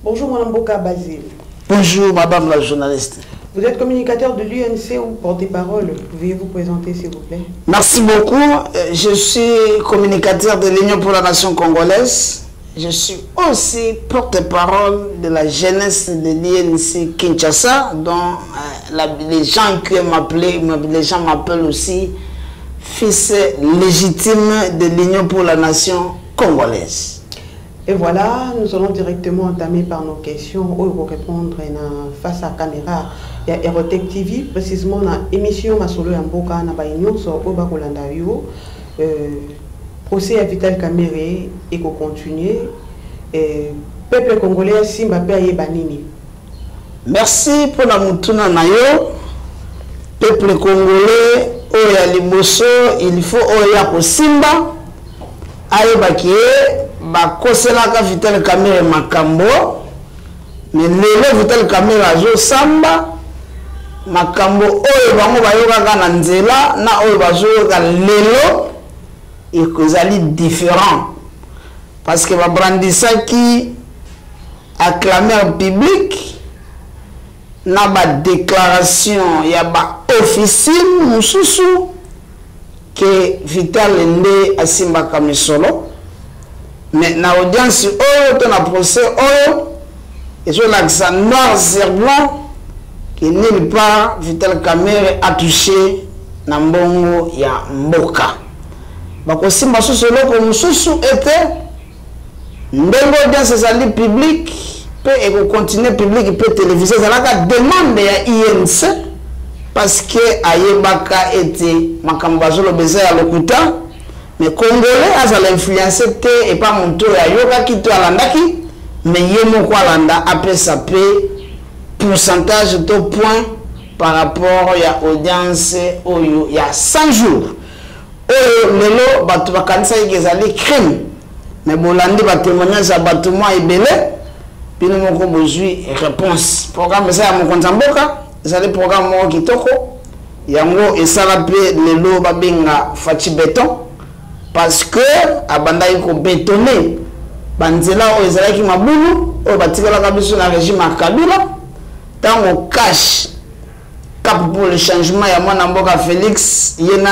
Bonjour, Mme Boka Basile. Bonjour, madame la journaliste. Vous êtes communicateur de l'UNC ou porte-parole. Pouvez vous présenter, s'il vous plaît? Merci beaucoup. Je suis communicateur de l'Union pour la Nation congolaise. Je suis aussi porte-parole de la jeunesse de l'UNC Kinshasa, dont les gens m'appellent aussi fils légitime de l'Union pour la Nation congolaise. Et voilà, nous allons directement entamer par nos questions pour répondre face à la caméra. Il y a Erotech TV, précisément dans l'émission Masolo Yamboka, na Baïnion, sur Oba Kolandario. Procès à Vital Kamere et qu'on continue. Peuple congolais, Simba Père Banini. Merci pour la moutuna nayo. Peuple congolais, Oya Liboso, il faut Oya Simba. Aye Bakie. Bakoselaka Vital Kamere makambo mais lelo Vital Kamere azo samba makambo oyo bango bayokaka na nzela na oyo bazoyoka lelo ekozali différent parce que babrandisaki acclamé public na ba déclaration ya ba officine mususu que Vital nde asimbaka misolo. Mais dans l'audience, dans le procès, et sur l'accent noir sur blanc, que nulle part Vital Kamere a touché Nambongo ya Mboka. Parce que si je comme sous était, l'audience est public, peut continuer public, peut téléviser, c'est la demande à INC, parce que Ayebaka était Makambazolo Beza à l'Okuta. Mais Congolais a l'influence et pas mon tour à yoga qui to alandaki mais yemo kwa landa après ça paie pourcentage de points par rapport à audience il y a 100 jours lelo batu bakanisa yezali crime mais bolandi ba témoignage à batu moi ebele bino moko bozui réponse programme ça ya mokonza mboka ezali programme mo kitoko yango esala pe lelo babenga fachi béton. Parce que abandai ko bétonner banzela o ezalaki mabulu o batikala kabiso na régime à Kabila tango cash cap pour le changement ya mwana mboka Félix yena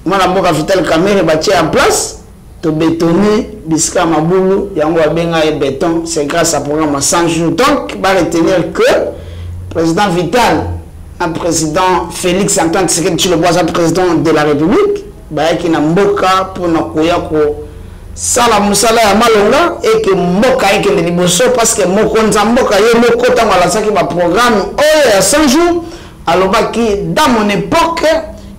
mwana mboka Vital Kamere bati en place to bétonner bisika mabulu yango abenga e béton c'est grâce à programme 100 jours donc va retenir que président Vital un président Félix Antoine Tshisekedi Tshilombo président de la République bayaki na mboka pour na koya ko sala musala ya malonga et que mboka ekende liboso parce que mokonza mboka ye moko tango alasaki ba programme oyo ya 100 jours alobaki dans mon époque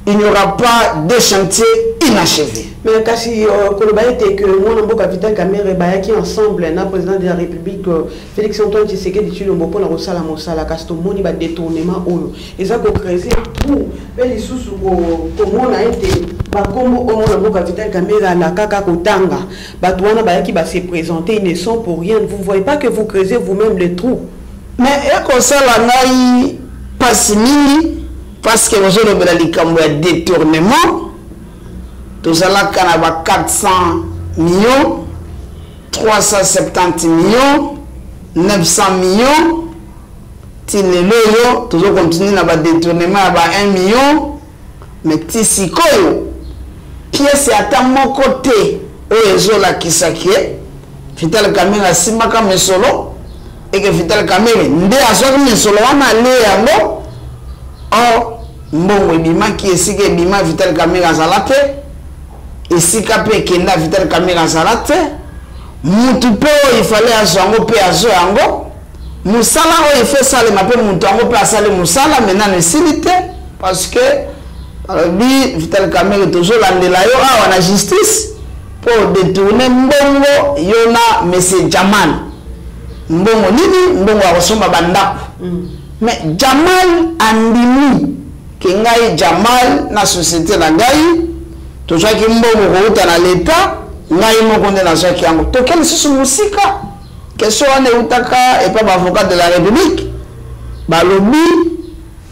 il n'y aura pas de chantier inachevé. Mais kasi kolobaite que mon mboka Vital Kamere bayaki ensemble na président de la République Félix Antoine Tshisekedi Tshilombo pour na kosala mosala kasi to moni ba détournement oyo eza ko créer tout beli susu ko mona ete bakombo omo mboka Vital Kamere la kaka kotanga batu wana bayaki ba se présenter ils ne sont pour rien. Vous voyez pas que vous creusez vous-même les trous. Mais ekosala ngai pasi mingi parce que vous avez le likambo ya détournement. Tout cela, il y a 400 millions, 370 millions, 900 millions. Toujours continuer à détournement à 1 million. Mais si pièce à mon côté, qui s'acquiert, Vital Kamere a simaka mesolo, et que Vital Kamere, nde a mesolo, on a allé or, mbongo bima qui est si que bima Vital Kamere a zalate. Et si Kapé Kenda Vital Kamere azalate, mutupe il fallait azango pe azo yango, musala o il fait ça le mape mutango pe asale musala maintenant ne silite parce que Vital Kamere toujours landela yo a la justice pour détourner mbongo yona monsieur Jamal. Mbongo nini mbongo akosomba bandako. Mais Jamal andimi kengai Jamal na société la ngai to jaki mbongo ko na l'état ngai moko nde na jaki yango to quel susu musika question ane utaka et pas avocat de la République balobi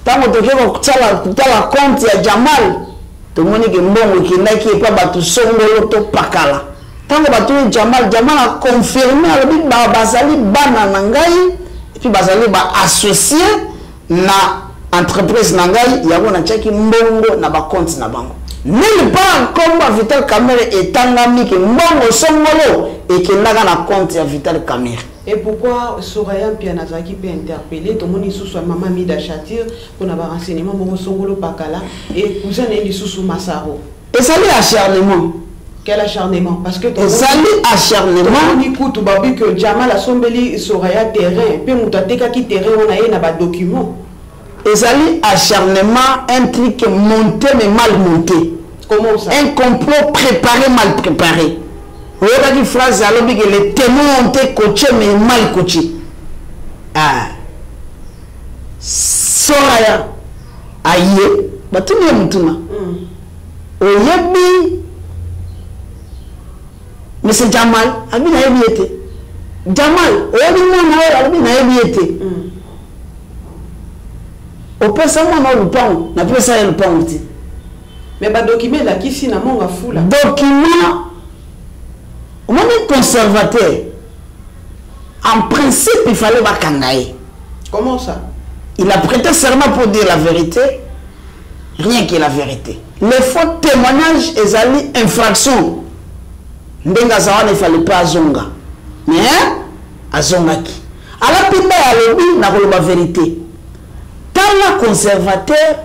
tango to ko kutala compte ya Jamal to moni ke mbongo kindaki et pas batu songolo to pakala Tant que batu Jamal a confirmé alobi bazali bana nangai et puis bazali ba associé na entreprise nangai yango na chaki mbongo na ba compte na bango. Nulle part comme Vital Kamerhe etangami ke mbongo songolo et que na compte ya Vital Kamerhe. Et pourquoi Soraya Mpianazaki peut interpeller tout le monde sous maman Mida Chatir pour avoir renseignement mon songolo pakala et cousin est sous Massaro. Et ça lui acharnement. Quel acharnement? Parce que ça lui acharnement. On écoute babi que Jamal a sombeli Soraya terrain puis mutateka qui terrain on a eu na ba document. Et ça lui acharnement, un truc monté mais mal monté. Comment ça? Un complot préparé mal préparé. Vous voyez une phrase alors que les témoins ont été coachés mais mal coachés. Ah. Soraya aïe, bah tout le monde tout là. Oyebi, mais c'est Jamal, abi na yebi été. Jamal, oyebi na abi na yebi été. Au personnellement le pan, na personne le pan aussi. Mais bah document là qui si na monga fou là. Document on est conservateur. En principe, il fallait bakangaye. Comment ça? Il a prêté serment pour dire la vérité. Rien que la vérité. Les faux témoignages, ils allaient infraction. Ndenga zawa ne fallait pas azonga. Mais azonga qui? À la pimba ya lobi na koloba vérité. Tant la conservateur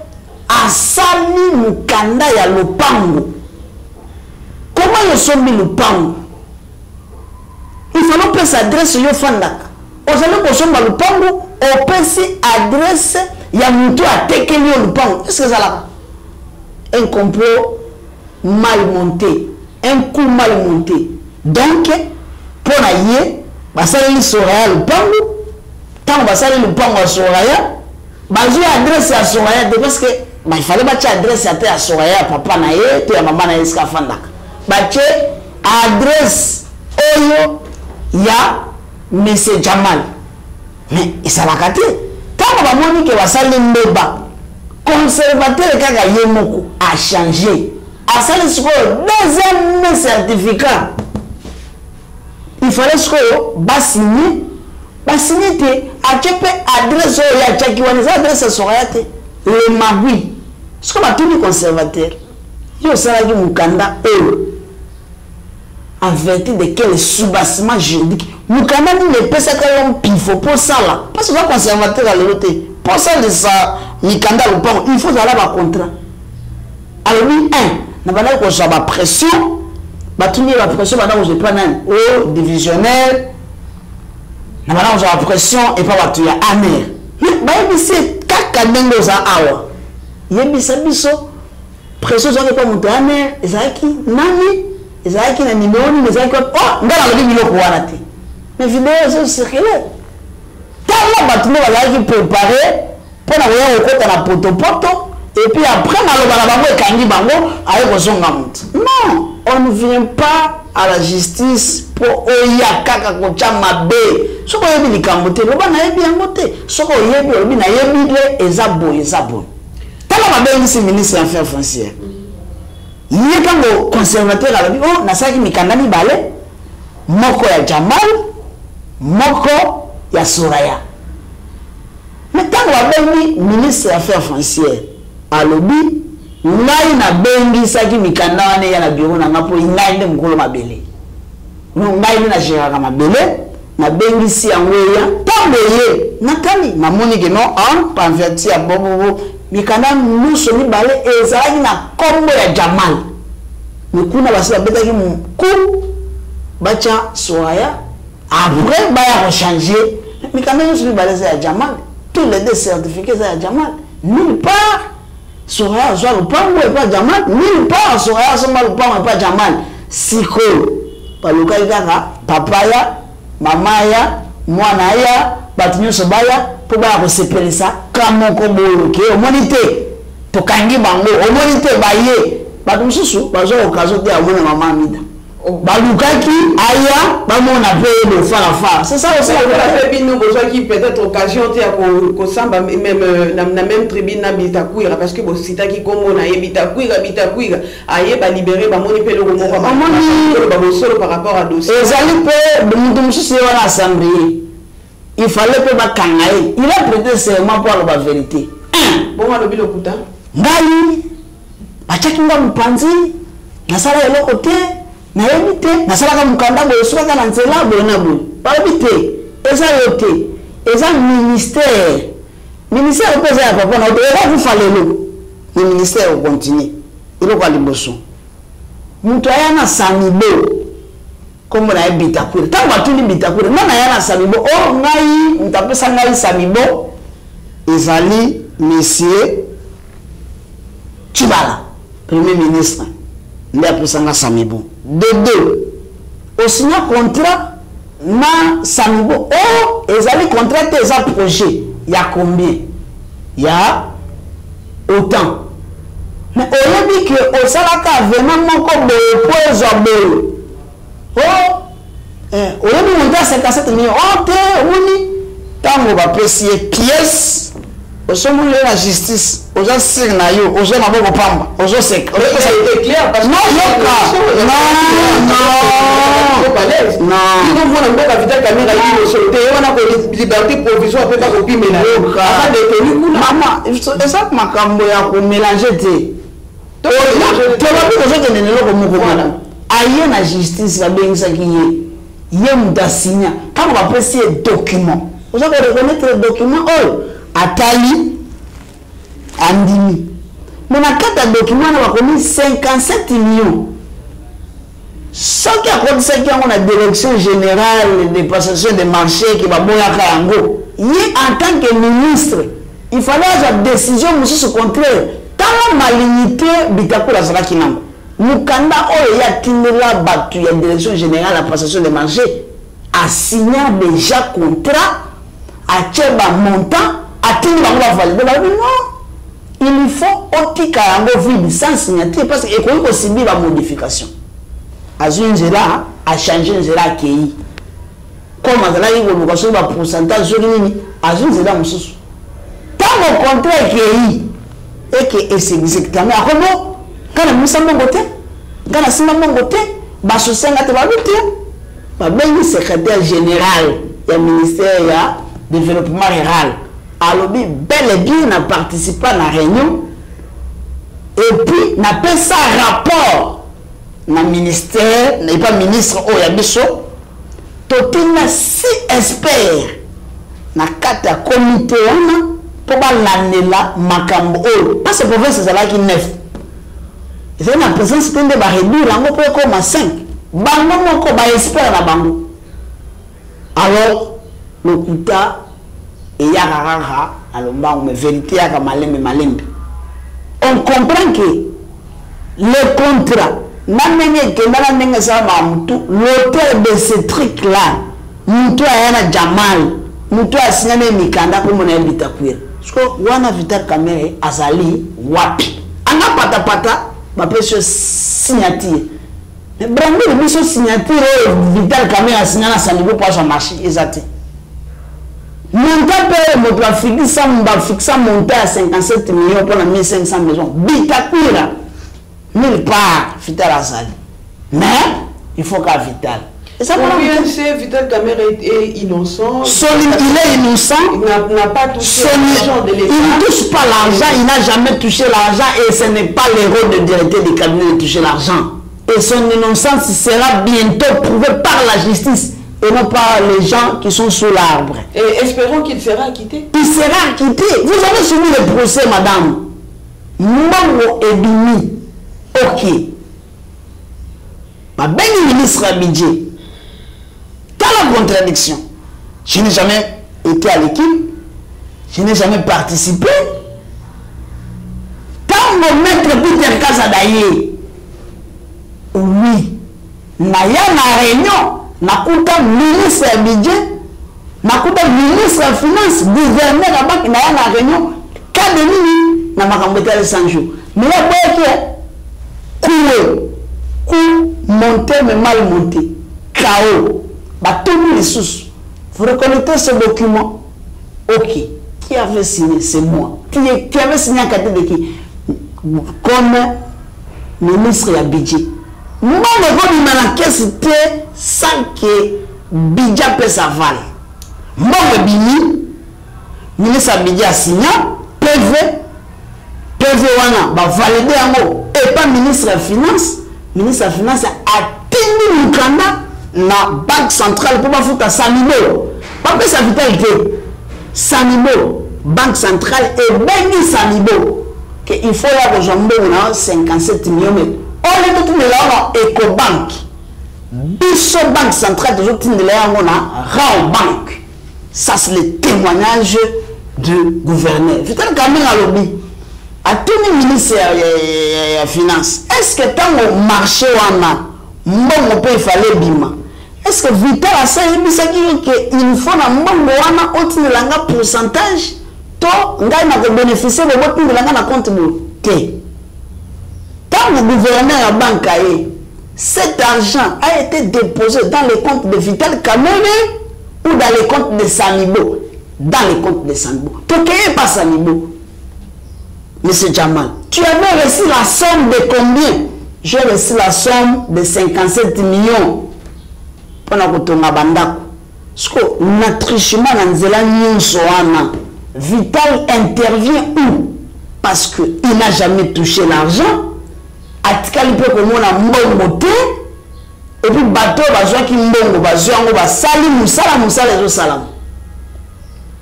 asali mukanda ya lopango. Comment ils sont mis lopango? Il faut que s'adresse au Fandaka. Aux amis qui sont dans le pango, on peut s'adresse, il y a un à tekeli au pango. Est-ce que ça là? Un complot mal monté, un coup mal monté. Donc, pour l'ailler, ça y est, Soraya le pango. Tant que ça y est, le pango à Soraya, je adresse à Soraya parce que il fallait que tu adresses à Soraya, papa naïe, et à maman naïe, c'est Fandaka. Tu adresse Oyo. Il y a M. Jamal. Mais ça l'a gâté. Tant que que Wasali Mbeba, conservateur Kagayemoko a changé. A sali deuxième certificat. Il fallait que Bassini, a chepé adresse au Yachaki, on adresse à Sorayate. Le Magui. Ce qu'on a tout dit conservateur. Il y a aussi Mukanda eux. En vertu de quel soubassement juridique nous quand même les personnes qui ont pifo pour ça là parce que les conservateurs à l'autre pour ça de ça Mikanda le pont il faut aller à contrat alors oui n'a pas d'aller qu'on soit la pression bah tout la pression maintenant je prends un au divisionnaire n'a pas d'aller la pression et pas va tuer amer mais bah il c'est caca dengo ça awa il y a biso pression ça n'est pas monter amer et ça qui nani ezaki na numéro ni ezaki oh ngala lobi biloko wana te mais vidéo c'est circulé tellement battu bazaki préparé pour na rien okota na poto et puis après na loba na bango ekangi bango aye kozonga mutu non on ne vient pas à la justice pour oya kaka kocha mabe soko yebi likambo te loba na yebi yango te soko yebi lobi na yebi le ezabo tellement mabe c'est ministre des affaires foncières. Il y a quand conservateur à la vie, oh, Nasaki Mikanda Mibale, Moko ya Jamal, Moko ya Soraya. Mais tant que ministre des Affaires foncières, à l'obi, ngai na bengi Saki Mikanda wane ya na bureau na ngapo, ngai nde mkolo mabele. Ngai na gérera mabele, na bengi si anweya, tambe ye, nakani, mamoni ke non, pas verti à bobo. Mikanda nous sommes balé et ça na kombo ya Jamal. Mais kuna basi beta ki mu ku bacha Soraya après ba ya changer. Mikanda nous sommes balé ya Jamal. Tous les deux certifiés ya Jamal. Nulle part Soraya soit le pango et pas Jamal. Nulle part Soraya soit le pango et pas Jamal. Siko pa lokai kaka papaya, mamaya, mwanaya, batunyo sobaya. Pour recevoir ça, comme on combo qui au monité, to kangi bango, au monité baye, pas comme sous, pas au cas où tu as maman mida. balukaki aya bamona pe le fara c'est ça aussi la fait bino besoin qui peut-être occasion te ko samba même na même tribune na Bitakwira parce que bo sita ki kombo na Bitakwira aye ba libérer ba moni pe le romo ba solo par rapport à dossier ezali pe mutu mususu wana assemblée il fallait que ba kangaye il a prêté serment pour la vérité bon alobi lokuta ngai achaki nga mpanzi nasala eloko te nayebi te nasalaka mukanda boye sukaka na nzela boye na boye balobi te eza yo te eza ministère mpe eza ya papa na oto eza kufa lelo le ministère okontinue eloko ya liboso mutu aya na samibo kombo na ye Bitakwira ntango batuni Bitakwira nga na ya na samibo o ngai mutu apesa ngai samibo ezali monsieur Tshibala premier ministre nde apesa nga samibo de deux au signer contrat na samibo o ezali contrat te eza projet ya combien ya autant mais oyebi ke osalaka avenant moko boye po ezwa boye oyebi monte ya 57 millions o te omoni ntango bapesi ye pièce osomoli la justice oza sir na yo ozo na boko pamba ozo sek eza makambo ya komélange te tobabi ozokende eloko moko wana aye na justice babengisaki ye mutu asinya ntango bapesi ye document oza koreconnaitre document oyo atali andimi mais na kata document na bakomi 57 millions soki akodisaki yango na direction générale de passation de marché ki baboyaka yango ye en tant que ministre il fallait avoir décision mosusu contraire tala malignité Bitakwira azalaki nango mukanda oyo yatindela bato ya direction générale de passation de marché asigna déjà contrat atie bamontant atteindre la validité non il faut otika yango vide sans signature parce que ekoki kosibi ba modification azwi nzela a changer nzela akei comme azalaki koluka soki ba pourcentage soki nini azwi nzela mosusu ntango contrat ekei eke exécutame akobo kana misa mbongo te kana simba mbongo te basosenga te babi te babengi secrétaire général ya ministère ya développement rural alobi bel et bien na participer à la réunion et puis na fait ça rapport na ministère n'est pas ministre o ya biso totina 6 experts na kata comité wana pour balandela makambo oyo parce que province ezalaki 9 ezali na présence tende baréduire yango po ekoma 5 bango moko ba expert na bango alors lokuta et il y a mais vérité à malembe. On comprend que le contrat l'auteur de ce truc là mutu ayana Jamal mutu asinane mikanda ko mona Bitakwira sko wana Vital Kamerhe azali wapi ana pata ba peso signature mais brandi biso signature Vital Kamerhe asignana sanibo pour sa marché exact. Montant père moto a fixé montant à 57 millions pour la 1500 maisons. Bitakwira nulle part Vital azali. Mais il faut qu'à Vital. Et ça pour Vital Kamerhe est innocent. Il est innocent. Il n'a pas touché l'argent de l'État. Il ne touche pas l'argent, il n'a jamais touché l'argent et ce n'est pas le rôle de directeur du cabinet de toucher l'argent. Et son innocence sera bientôt prouvée par la justice. Et non pas les gens qui sont sous l'arbre. Et espérons qu'il sera acquitté. Il sera acquitté. Vous avez suivi le procès, madame. Mongo et Bimi. Ok. Ma belle ministre à budget. Quelle contradiction. Je n'ai jamais été à l'équipe. Je n'ai jamais participé. Tant que maître Peter Kazadaye. Oui. Naya na réunion. Nakuta ministre ya budget, nakuta ministre ya finance, gouverneur ya banque na ya na réunion, cadre nini na makambo ya 100 jours. Mais ya boye ku mon monté mais mal monté. Chaos. Tous les sous. Vous reconnaissez ce document? Ok. Qui avait signé? C'est moi. Qui avait signé à côté de qui? Comme ministre à budget. Moi, je vais caisse sans que budget peut s'avaler. Moi, je vais ministre à budget a signé, PV va valider en haut. Et pas ministre de Finance. Ministre de Finance a tenu le candidat dans la banque centrale pour foutre à Sanibo. Pas que ça vitalité. Sanibo, banque centrale et béni Sanibo. Il faut là que 57 millions. On est tout là en Ecobank. Bisso banque centrale toujours tout là en banque. Ça c'est le témoignage du gouverneur. Vital Kamil a lobby. À tout le ministère de Finance. Est-ce que tant au marché on peut fallait bima? Est-ce que Vital a ça il faut na autre langa pourcentage to ngai na bénéficier de votre langa na compte T. Tant le gouverneur à banque cet argent a été déposé dans les comptes de Vital Kamil ou dans les comptes de Sanibo. Dans les comptes de Sanibo. Tu ne pas Sanibo. Monsieur Jamal, tu avais reçu la somme de combien? J'ai reçu la somme de 57 millions. Pendant que tu as bandako. Parce que notre trichement dans Nzela Nyonsoana, Vital intervient où? Parce qu'il n'a jamais touché l'argent. Atikali peut comme on a mbongo. Et puis bateau bazwa ki mbongo bazwa ngo sali musala les salam.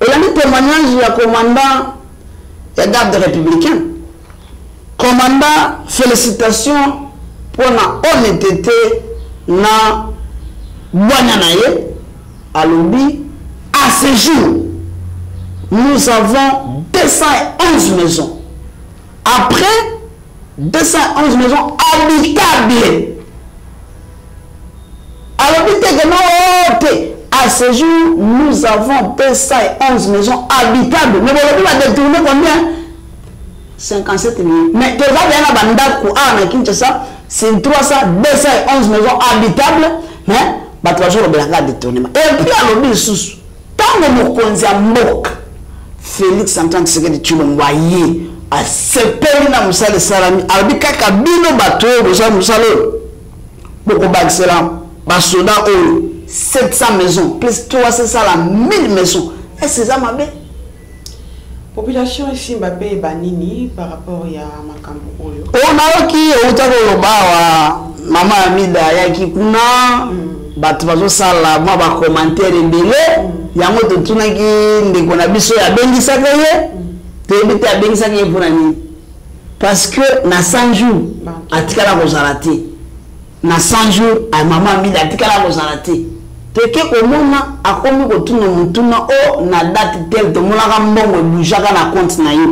Et là le témoignage du commandant et garde républicain. Commandant, félicitations pour la honnêteté na Boanyanaye à l'Obi. À ce jour, nous avons 211 maisons. Après, 211 maisons habitables. Alors, à ce jour, nous avons 211 maisons habitables. Mais vous va détourner combien? 57 millions. Mais tu vas bien à Bandakou, à Kinshasa, c'est 211 maisons habitables. Mais tu vas jouer le détournement. Et puis, à l'objet sous, tant que nous connaissons Félix Antoine Tshisekedi Tshilombo à ce pays na musale salami abi kaka bino bato boza musalo boko baxelam basoda o 700 maisons plus 300 la 1000 maisons et c'est ça mabé population ici Mbappé banini par rapport à makambo oyo on a qui utako bawa mama Amida yaki kuna bato bazo sala moi ba commentaire mbele yango to tunaki ndeko na biso ya bengisaka ye te abengisa ki pour nani parce que na 100 jours atikala ko zalate na 100 jours a maman Amida atikala ko zalate te ke ko mona akomi ko tuna mutuna o na date tel to mona ka mbongo bujaka na compte na yo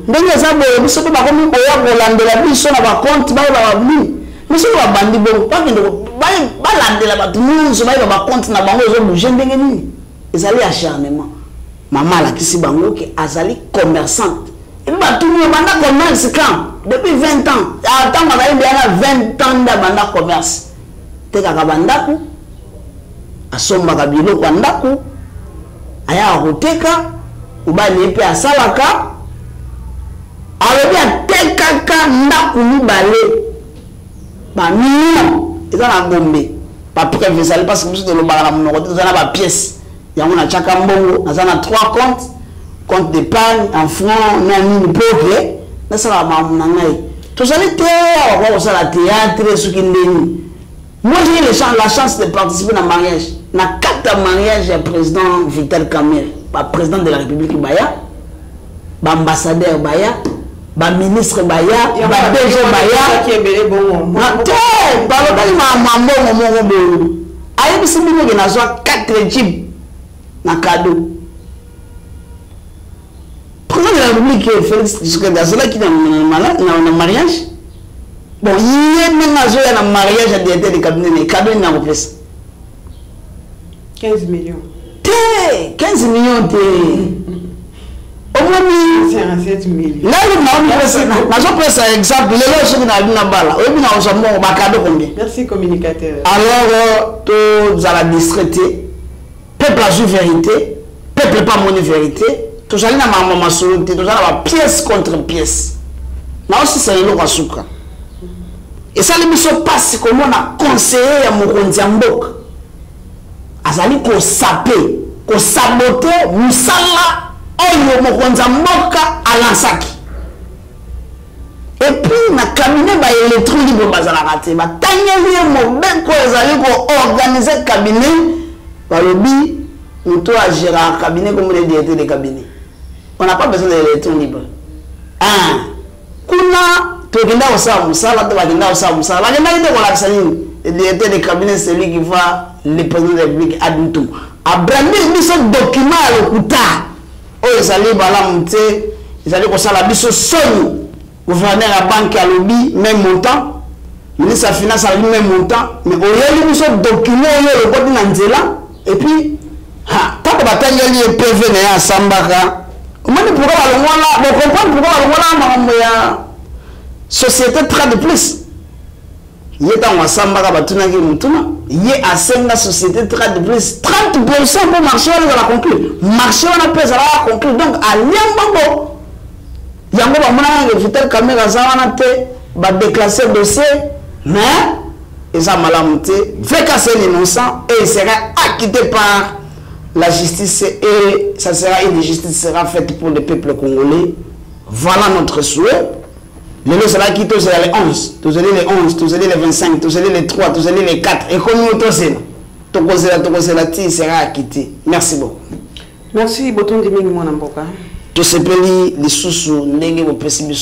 ndenge za bo biso ba komi ko ya ko landela biso na ba compte ba ba bni biso ba bandi bo pa kendo ba landela ba tunzo ba compte na bango zo bouger ndenge nini ezali acharnement. Maman la kisi bango ki azali commerçante. Et puis tout le monde banda commerce quand depuis 20 ans. Attends ma baye bien 20 ans da banda commerce. Te kaka bandaku asomba ka bilo kwa ndaku aya hoteka ubali pe asalaka alobi atekaka ndaku mibale ba million ezana bombe pas prévu ça parce que nous de l'obara mon côté ezana ba pièce. Il y a un chakambongo, il y a 3 comptes, compte d'épargne, en francs, nani, pauvre, mais ça va m'amener. Tout ça, le théâtre, ce qui est moi, j'ai la chance de participer dans le mariage. Dans 4 mariages, le président Vital Kamil, le président de la République Baya, l'ambassadeur Baya, le ministre Baya, le DG Baya, qui est belé bon. Il y a 4 types. Na cadeau. Président de la République Félix Tshisekedi Azala qui dans le mariage. Bon, il y a même un mariage à des cabinets, cadeau n'a pas fait. 15 millions. 15 millions de. Au moins 57 millions. Là, je presse un exemple. Les gens qui n'ont pas bala. Oui, nous avons un cadeau combien? Merci, communicateur. Alors, tous à la distraité, peuple a vu vérité, peuple pas monnaie vérité. Tous allés dans ma maman soluté, tous allés dans pièce contre pièce. Là aussi, c'est le roi Souka. Et ça, les missions passent comment on a conseillé à Mokondi Mbok. Azali ko sapé, ko saboté, musala, oyo Mokondi Mbok à l'ansaki. Et puis, na cabinet ba électro libre bazala raté. Ba tanyeli mo ben ko azali ko organiser cabinet. Ba lobi, nous to à gérer un cabinet comme les directeurs de cabinet. On n'a pas besoin d'électro libre. Kuna tokenda osa musala to bagenda osa musala bagenda ite ko la sanini le directeur de cabinet c'est lui qui va le président de la République adultum abrandi biso document à lokuta o ezali bala monte ezali ko sala biso soni gouverneur la banque à lobby même montant ministre de finance a même montant mais o yeli biso document yo le koti na nzela et puis tant batangeli PV na ya sambaka comment pourquoi balongwala on comprend pourquoi balongwala makambo ya société très de plus. Il est en Wasambara Batuna qui Mutuna. Il est à 5 la société très de plus. 30% pour marcher, on va la conclure. Marcher, on a pu la conclure. Donc, à Liambambo, Yango Bamana, le vitel caméra, Zawanate, va déclasser le dossier, mais, ils ont malamonté, fait casser l'innocent et il sera acquitté par la justice et ça sera une justice sera faite pour le peuple congolais. Voilà notre souhait. Le lot sera qui tous les 11, tous les 11, tous les 25, tous les 3, tous les 4. Et comme nous tous, Tokozela sera acquitté. Merci beaucoup. Merci, Boton Demi Monamboka. Tous ces pays, les sous-sous, n'ayez pas possible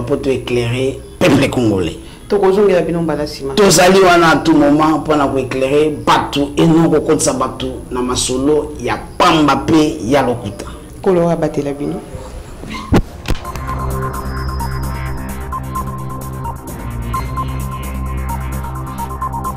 pour éclairer le peuple congolais. Tous allés à tout moment pour éclairer Batou et non au côté de Batou, dans ma solo, il y a Pambapé, il y a Lokuta. Colora Batelabino.